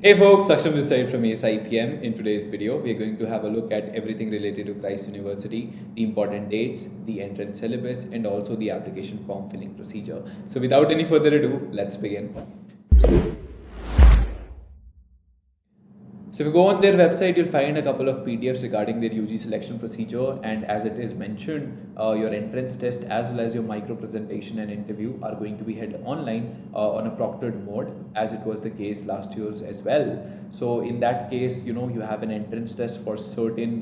Hey folks, Saksham this side from AceIPM. In today's video, we are going to have a look at everything related to Christ University, the important dates, the entrance syllabus, and also the application form filling procedure. So without any further ado, let's begin. So if you go on their website, you'll find a couple of PDFs regarding their UG selection procedure, and as it is mentioned, your entrance test as well as your micro presentation and interview are going to be held online on a proctored mode, as it was the case last year's as well. So in that case, you have an entrance test for certain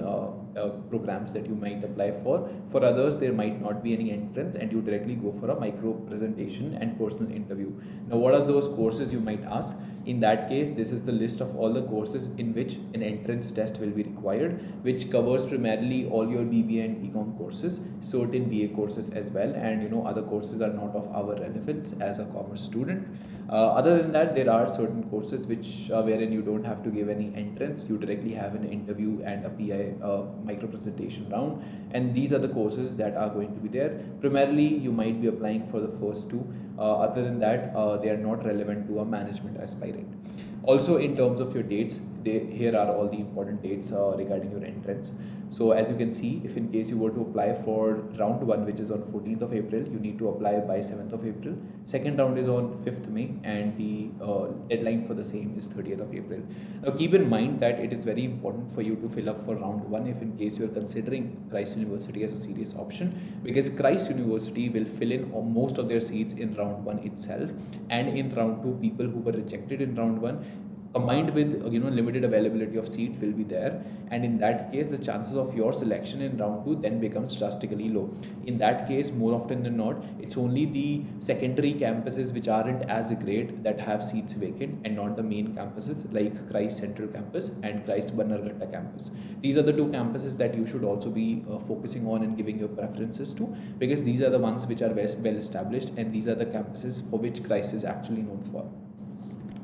programs that you might apply for. For others, there might not be any entrance, and you directly go for a micro presentation and personal interview. Now, what are those courses, you might ask? In that case, this is the list of all the courses in which an entrance test will be required, which covers primarily all your BBA and BCom courses, certain BA courses as well, and other courses are not of our relevance as a commerce student. Other than that, there are certain courses which wherein you don't have to give any entrance, you directly have an interview and a PI micro presentation round, and these are the courses that are going to be there. Primarily, you might be applying for the first two. Other than that, they are not relevant to a management aspirant. Also, in terms of your dates, here are all the important dates regarding your entrance. So as you can see, if in case you were to apply for round 1, which is on 14th of April, you need to apply by 7th of April. Second round is on 5th May, and the deadline for the same is 30th of April. Now keep in mind that it is very important for you to fill up for round 1 if in case you are considering Christ University as a serious option, because Christ University will fill in most of their seats in round 1 itself, and in round 2, people who were rejected in round 1 combined with limited availability of seat will be there, and in that case the chances of your selection in round 2 then becomes drastically low. In that case, more often than not, it's only the secondary campuses which aren't as great that have seats vacant, and not the main campuses like Christ Central Campus and Christ Bannerghatta Campus. These are the two campuses that you should also be focusing on and giving your preferences to, because these are the ones which are well established, and these are the campuses for which Christ is actually known for.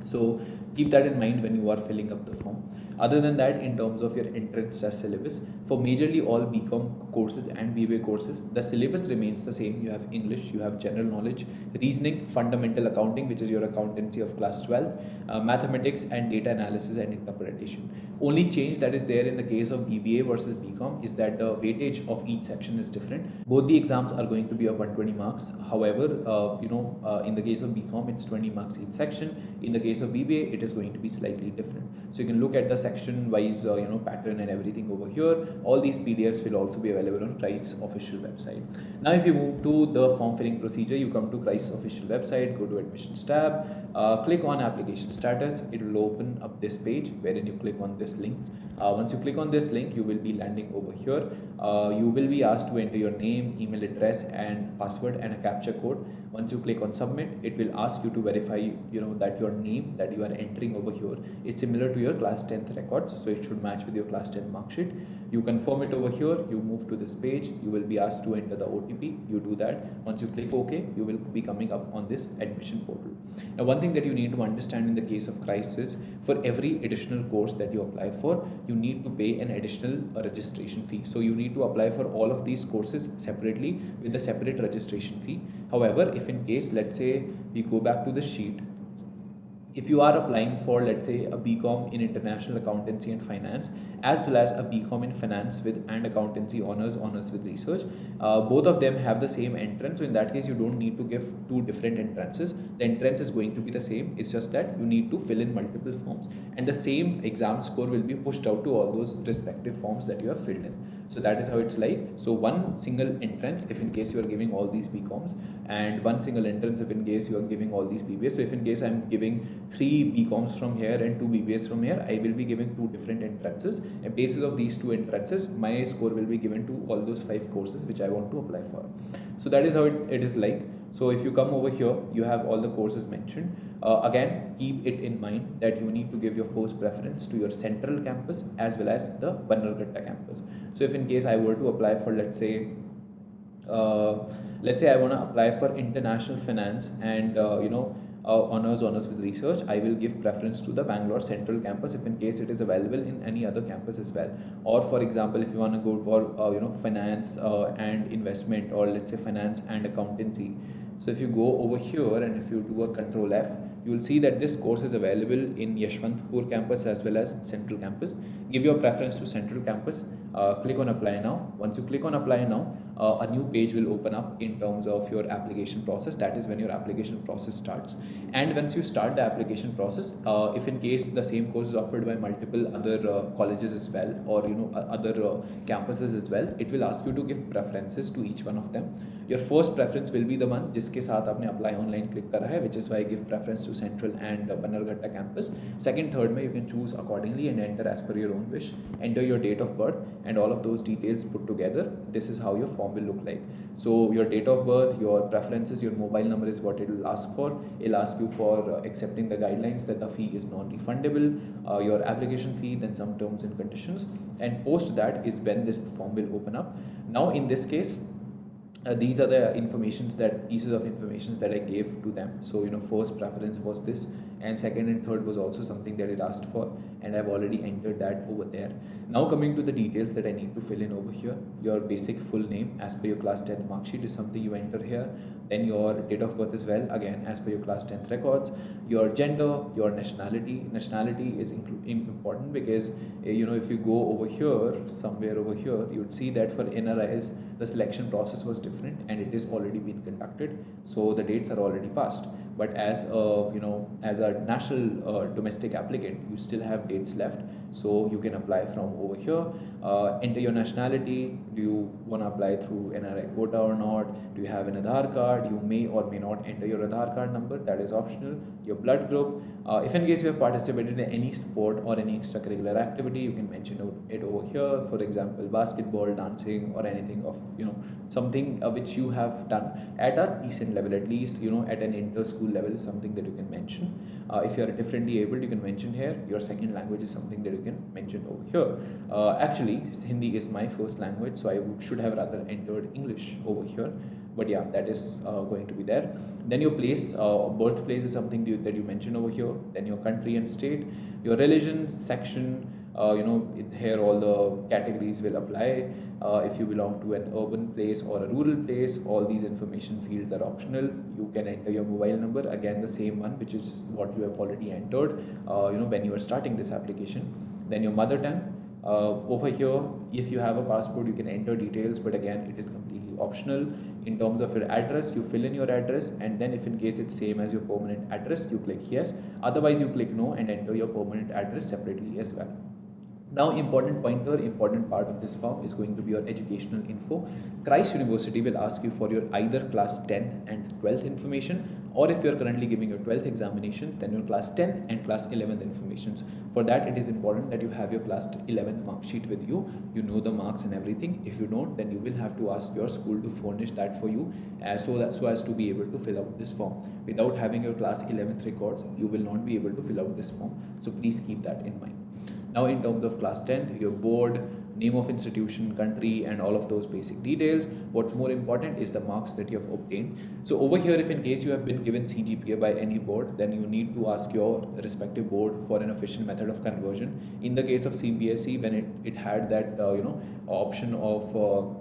So keep that in mind when you are filling up the form. Other than that, in terms of your entrance test syllabus, for majorly all BCom courses and BBA courses, the syllabus remains the same. You have English, you have general knowledge, reasoning, fundamental accounting, which is your accountancy of class 12, mathematics, and data analysis and interpretation. Only change that is there in the case of BBA versus BCom is that the weightage of each section is different. Both the exams are going to be of 120 marks. However, in the case of BCom, it's 20 marks each section. In the case of BBA, it is going to be slightly different. So you can look at the section wise pattern and everything over here. All these PDFs will also be available on Christ's official website. Now if you move to the form filling procedure, you come to Christ's official website, go to admissions tab, click on application status. It will open up this page wherein you click on this link. Once you click on this link, you will be landing over here. You will be asked to enter your name, email address, and password and a captcha code. Once you click on submit, it will ask you to verify that your name that you are entering over here is similar to your class 10th records, so it should match with your class 10 mark sheet. You confirm it over here, you move to this page, you will be asked to enter the OTP. You do that. Once you click OK, you will be coming up on this admission portal. Now one thing that you need to understand in the case of Christ is, for every additional course that you apply for, you need to pay an additional registration fee. So you need to apply for all of these courses separately with a separate registration fee. However, if in case, let's say we go back to the sheet, if you are applying for, let's say, a BCom in international accountancy and finance, as well as a BCom in finance with and accountancy honors with research, both of them have the same entrance. So in that case, you don't need to give two different entrances. The entrance is going to be the same. It's just that you need to fill in multiple forms, and the same exam score will be pushed out to all those respective forms that you have filled in. So that is how it's like. So one single entrance if in case you are giving all these BComs, and one single entrance if in case you are giving all these BBAs. So if in case I'm giving 3 BComs from here and 2 BBAs from here, I will be giving 2 different entrances. And basis of these 2 entrances, my score will be given to all those 5 courses which I want to apply for. So that is how it is like. So if you come over here, you have all the courses mentioned. Again, keep it in mind that you need to give your first preference to your central campus as well as the Bannerghatta campus. So if in case I were to apply for, let's say I want to apply for international finance and honors with research, I will give preference to the Bangalore Central campus if in case it is available in any other campus as well. Or for example, if you want to go for finance and investment, or let's say finance and accountancy. So if you go over here and if you do a control F, you will see that this course is available in Yashwantpur campus as well as Central campus. Give your preference to Central campus. Click on apply now. Once you click on apply now, a new page will open up in terms of your application process. That is when your application process starts. And once you start the application process, if in case the same course is offered by multiple other colleges as well, or other campuses as well, it will ask you to give preferences to each one of them. Your first preference will be the one जिसके साथ आपने apply online click करा है, which is why I give preference to Central and Bannerghatta campus. Second, third में you can choose accordingly and enter as per your own wish. Enter your date of birth and all of those details put together. This is how your form will look like. So your date of birth, your preferences, your mobile number is what it will ask for. It'll ask you for accepting the guidelines that the fee is non-refundable, your application fee, then some terms and conditions, and post that is when this form will open up. Now in this case, these are the pieces of information that I gave to them. So first preference was this, and second and third was also something that it asked for, and I've already entered that over there. Now coming to the details that I need to fill in over here. Your basic full name as per your class 10th mark sheet is something you enter here. Then your date of birth as well, again as per your class 10th records. Your gender, your nationality is important because if you go over here, somewhere over here, you would see that for NRIs the selection process was different and it is already been conducted, so the dates are already passed. But as a national domestic applicant, you still have dates left, so you can apply from over here. Enter your nationality. Do you want to apply through NRI quota or not? Do you have an Aadhaar card? You may or may not enter your Aadhaar card number, that is optional. Your blood group. If in case you have participated in any sport or any extracurricular activity, you can mention it over here. For example, basketball, dancing, or anything of something which you have done at a decent level, at least at an inter-school level, is something that you can mention. If you are differently abled, you can mention here. Your second language is something that you can mention over here. Actually, Hindi is my first language, so I should have rather entered English over here. But yeah, that is going to be there. Then your place, birthplace is something that you mention over here. Then your country and state, your religion, section, here all the categories will apply. If you belong to an urban place or a rural place, all these information fields are optional. You can enter your mobile number, again the same one, which is what you have already entered when you are starting this application. Then your mother tongue. Over here, if you have a passport, you can enter details, but again it is completely optional. In terms of your address, you fill in your address, and then if in case it's same as your permanent address, you click yes. Otherwise you click no and enter your permanent address separately as well. Now, important part of this form is going to be your educational info. Christ University will ask you for your either class 10th and 12th information, or if you are currently giving your 12th examinations, then your class 10th and class 11th informations. For that, it is important that you have your class 11th mark sheet with you. You know the marks and everything. If you don't, then you will have to ask your school to furnish that for you, so as to be able to fill out this form. Without having your class 11th records, you will not be able to fill out this form. So please keep that in mind. Now, in terms of class 10th, your board, name of institution, country, and all of those basic details. What's more important is the marks that you have obtained. So over here, if in case you have been given CGPA by any board, then you need to ask your respective board for an official method of conversion. In the case of CBSE, when it had that option of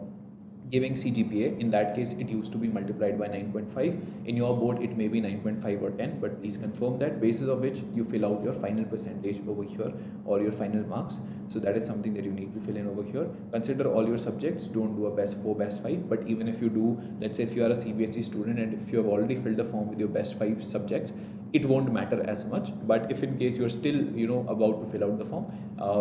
giving CGPA, in that case it used to be multiplied by 9.5. In your board it may be 9.5 or 10, but please confirm that, basis of which you fill out your final percentage over here or your final marks. So that is something that you need to fill in over here. Consider all your subjects, don't do a best 4, best 5, but even if you do, let's say if you are a CBSE student and if you have already filled the form with your best 5 subjects, it won't matter as much. But if in case you're still about to fill out the form,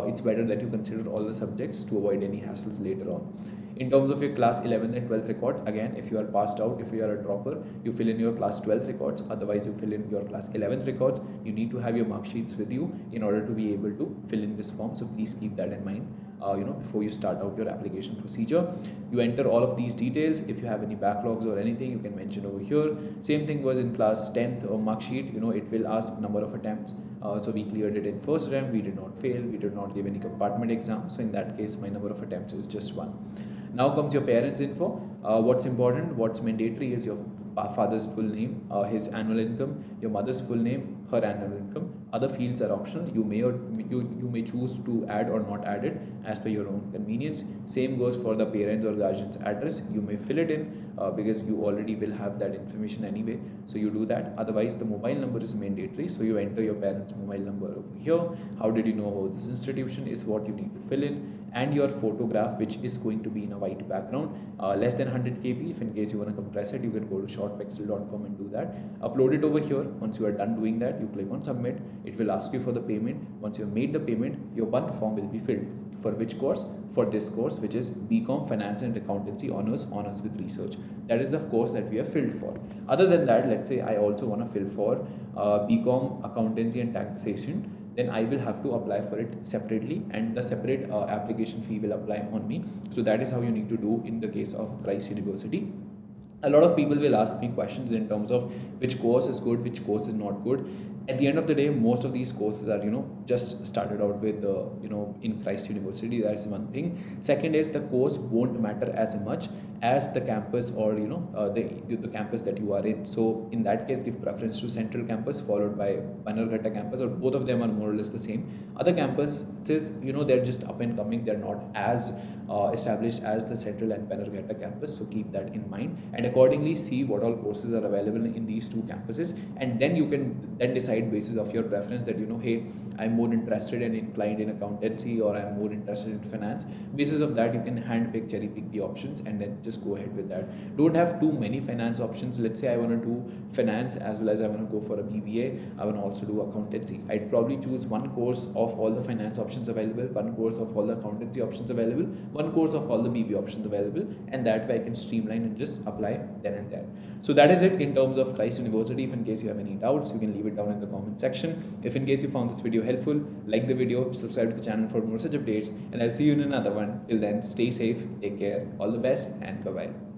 it's better that you consider all the subjects to avoid any hassles later on. In terms of your class 11th and 12th records, again, if you are passed out, if you are a dropper, you fill in your class 12th records, otherwise you fill in your class 11th records. You need to have your mark sheets with you in order to be able to fill in this form, so please keep that in mind. Before you start out your application procedure. You enter all of these details. If you have any backlogs or anything, you can mention over here. Same thing was in class 10th or mark sheet, it will ask number of attempts. So we cleared it in first attempt, we did not fail, we did not give any compartment exam. So in that case, my number of attempts is just 1. Now comes your parents info. What's important, what's mandatory is your father's full name, his annual income, your mother's full name, her annual income, Other fields are optional. You may choose to add or not add it as per your own convenience. Same goes for the parents or guardian's address. You may fill it in because you already will have that information anyway, so you do that. Otherwise, the mobile number is mandatory, so you enter your parents' mobile number over here. How did you know about this institution is what you need to fill in, and your photograph, which is going to be in a white background, less than 100 kb. If in case you want to compress it, you can go to shortpixel.com and do that. Upload it over here. Once you are done doing that, you click on submit. It will ask you for the payment. Once you have made the payment, your one form will be filled. For which course? For this course, which is BCom Finance and Accountancy Honors with Research. That is the course that we have filled for. Other than that, let's say I also want to fill for BCom Accountancy and Taxation, then I will have to apply for it separately, and the separate application fee will apply on me. So that is how you need to do in the case of Christ University. A lot of people will ask me questions in terms of which course is good, which course is not good. At the end of the day, most of these courses are, just started out with, in Christ University. That is one thing. Second is the course won't matter as much as the campus or, the campus that you are in. So in that case, give preference to Central Campus followed by Bannerghatta Campus, or both of them are more or less the same. Other campuses, they're just up and coming. They're not as established as the Central and Bannerghatta Campus. So keep that in mind, and accordingly see what all courses are available in these two campuses, and then you can then decide basis of your preference that hey, I'm more interested and inclined in accountancy, or I'm more interested in finance. Basis of that, you can cherry pick the options and then just go ahead with that. Don't have too many finance options. Let's say I want to do finance as well as I want to go for a BBA. I want to also do accountancy. I'd probably choose one course of all the finance options available, one course of all the accountancy options available, one course of all the BBA options available, and that way I can streamline and just apply then and there. So that is it in terms of Christ University. If in case you have any doubts, you can leave it down in the comment section. If in case you found this video helpful, like the video, subscribe to the channel for more such updates, and I'll see you in another one. Till then, stay safe, take care, all the best, and bye-bye.